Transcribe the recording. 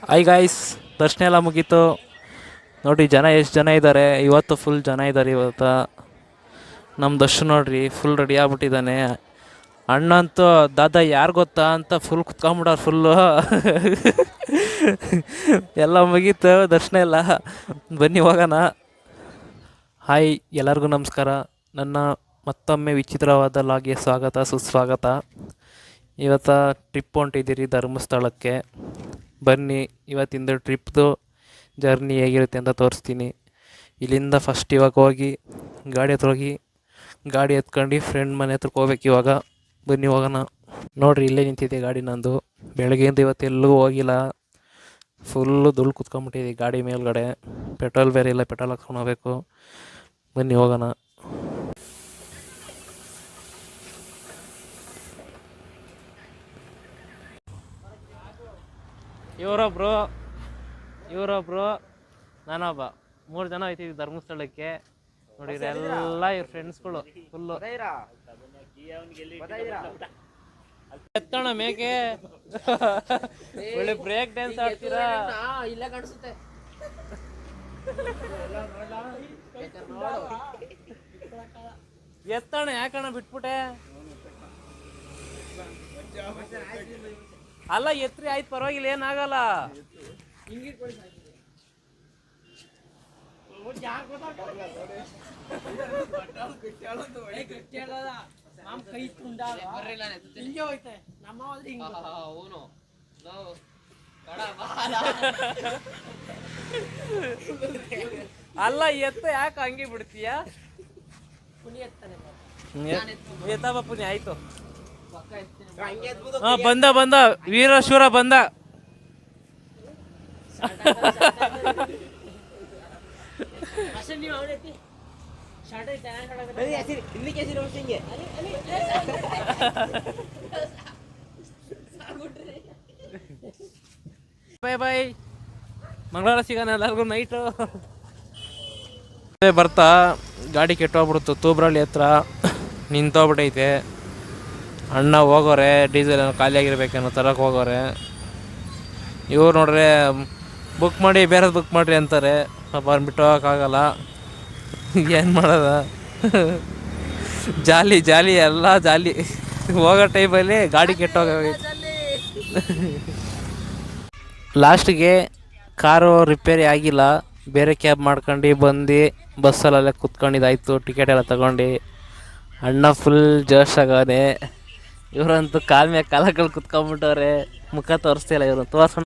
Hi guys, ದರ್ಶನ ಎಲ್ಲ ಮುಗೀತು ನೋಡಿರಿ. ಜನ ಎಷ್ಟು ಜನ ಇದ್ದಾರೆ ಇವತ್ತು, ಫುಲ್ ಜನ ಇದ್ದಾರೆ ಇವತ್ತು. ನಮ್ಮ ದರ್ಶನ್ ನೋಡ್ರಿ ಫುಲ್ ರೆಡಿ ಆಗ್ಬಿಟ್ಟಿದ್ದಾನೆ. ಅಣ್ಣ ಅಂತೂ ದಾದಾ ಯಾರು ಗೊತ್ತಾ ಅಂತ ಫುಲ್ ಕುತ್ಕೊಂಬಿಡೋರು ಫುಲ್ಲು. ಎಲ್ಲ ಮುಗೀತು ದರ್ಶನ ಎಲ್ಲ. ಬನ್ನಿ ಹೋಗೋಣ. ಹಾಯ್, ಎಲ್ಲರಿಗೂ ನಮಸ್ಕಾರ. ನನ್ನ ಮತ್ತೊಮ್ಮೆ ವಿಚಿತ್ರವಾದ ಲಾಗ್ಗೆ ಸ್ವಾಗತ ಸುಸ್ವಾಗತ. ಇವತ್ತು ಟ್ರಿಪ್ ಹೊಂಟಿದ್ದೀರಿ ಧರ್ಮಸ್ಥಳಕ್ಕೆ. ಬನ್ನಿ, ಇವತ್ತಿಂದ ಟ್ರಿಪ್ದು ಜರ್ನಿ ಹೇಗಿರುತ್ತೆ ಅಂತ ತೋರಿಸ್ತೀನಿ. ಇಲ್ಲಿಂದ ಫಸ್ಟ್ ಇವಾಗ ಹೋಗಿ ಗಾಡಿ ಹತ್ರ ಹೋಗಿ ಗಾಡಿ ಎತ್ಕೊಂಡು ಫ್ರೆಂಡ್ ಮನೆ ಹತ್ರಕ್ಕೆ ಹೋಗ್ಬೇಕು ಇವಾಗ. ಬನ್ನಿ ಹೋಗೋಣ. ನೋಡಿರಿ, ಇಲ್ಲೇ ನಿಂತಿದೆ ಗಾಡಿ ನಂದು. ಬೆಳಗ್ಗೆಯಿಂದ ಇವತ್ತೆಲ್ಲೂ ಹೋಗಿಲ್ಲ. ಫುಲ್ಲು ಧೂಳು ಕುತ್ಕೊಂಡ್ಬಿಟ್ಟಿದೆ ಗಾಡಿ ಮೇಲ್ಗಡೆ. ಪೆಟ್ರೋಲ್ ಬೇರೆ ಇಲ್ಲ, ಪೆಟ್ರೋಲ್ ಹಾಕ್ಕೊಂಡು ಹೋಗ್ಬೇಕು. ಬನ್ನಿ ಹೋಗೋಣ. ಇವರೊಬ್ರು ನಾನೊಬ್ಬ, 3 ಜನ ಹೋಯ್ತಿದ್ವಿ ಧರ್ಮಸ್ಥಳಕ್ಕೆ. ನೋಡಿದ್ರೆ ಎಲ್ಲ ಇವ್ರ ಫ್ರೆಂಡ್ಸ್ಗಳು ಫುಲ್ಲು. ಎತ್ತೋಣ ಮೇಕೆ. ಒಳ್ಳೆ ಬ್ರೇಕ್ ಡ್ಯಾನ್ಸ್ ಆಡ್ತೀರಾ. ಇಲ್ಲ ಕಾಣಿಸುತ್ತೆ. ಎತ್ತೋಣ, ಯಾಕಣ ಬಿಟ್ಬಿಟ್ಟೆ? ಅಲ್ಲ ಎತ್ರಿ, ಆಯ್ತು ಪರವಾಗಿಲ್ಲ, ಏನಾಗಲ್ಲ. ಅಲ್ಲ ಎತ್ತ ಯಾಕೆ ಹಂಗೆ ಬಿಡ್ತೀಯ? ಎತ್ತಪ್ಪ ಪುಣ್ಯ. ಆಯ್ತು, ಬಂದ ವೀರ ಶೂರ ಬಂದ. ಬಾಯ್ ಬಾಯ್, ಮಂಗಳವಾರ ಸಿಗೋಣ ಎಲ್ಲರಿಗೂ ನೈಟು. ಬರ್ತಾ ಗಾಡಿ ಕೆಟ್ಟೋಗ್ಬಿಡ್ತು. ತೂಬ್ರಳ್ಳಿ ಹತ್ರ ನಿಂತೋಗ್ಬಿಟ್ಟೈತೆ. ಅಣ್ಣ ಹೋಗೋರೆ, ಡೀಸೆಲ್ ಏನೋ ಖಾಲಿ ಆಗಿರ್ಬೇಕೇನೋ ತರಕ್ಕೆ ಹೋಗೋರೆ. ಇವ್ರು ನೋಡ್ರೆ ಬುಕ್ ಮಾಡಿ ಬೇರೆದು ಬುಕ್ ಮಾಡಿರಿ ಅಂತಾರೆ. ಅವ್ರನ್ನ ಬಿಟ್ಟು ಹೋಗೋಕ್ಕಾಗಲ್ಲ, ಏನು ಮಾಡೋದ. ಜಾಲಿ ಜಾಲಿ ಎಲ್ಲ ಜಾಲಿ. ಹೋಗೋ ಟೈಮಲ್ಲಿ ಗಾಡಿ ಕೆಟ್ಟೋಗೈತೆ. ಲಾಸ್ಟಿಗೆ ಕಾರು ರಿಪೇರಿ ಆಗಿಲ್ಲ, ಬೇರೆ ಕ್ಯಾಬ್ ಮಾಡ್ಕೊಂಡು ಬಂದು ಬಸ್ಸಲ್ಲೆಲ್ಲ ಕುತ್ಕೊಂಡಿದ್ದಾಯ್ತು. ಟಿಕೆಟ್ ಎಲ್ಲ ತಗೊಂಡು ಅಣ್ಣ ಫುಲ್ ಜೋಶ್ ಆಗೋನೆ. ಇವರಂತೂ ಕಾಲ್ ಮೇಲೆ ಕಾಲಗಳು ಕುತ್ಕೊಂಡ್ಬಿಟ್ಟವ್ರೆ. ಮುಖ ತೋರಿಸ್ತಿಲ್ಲ. ಇವರು ತೋರ್ಸ್ಕೊಂಡು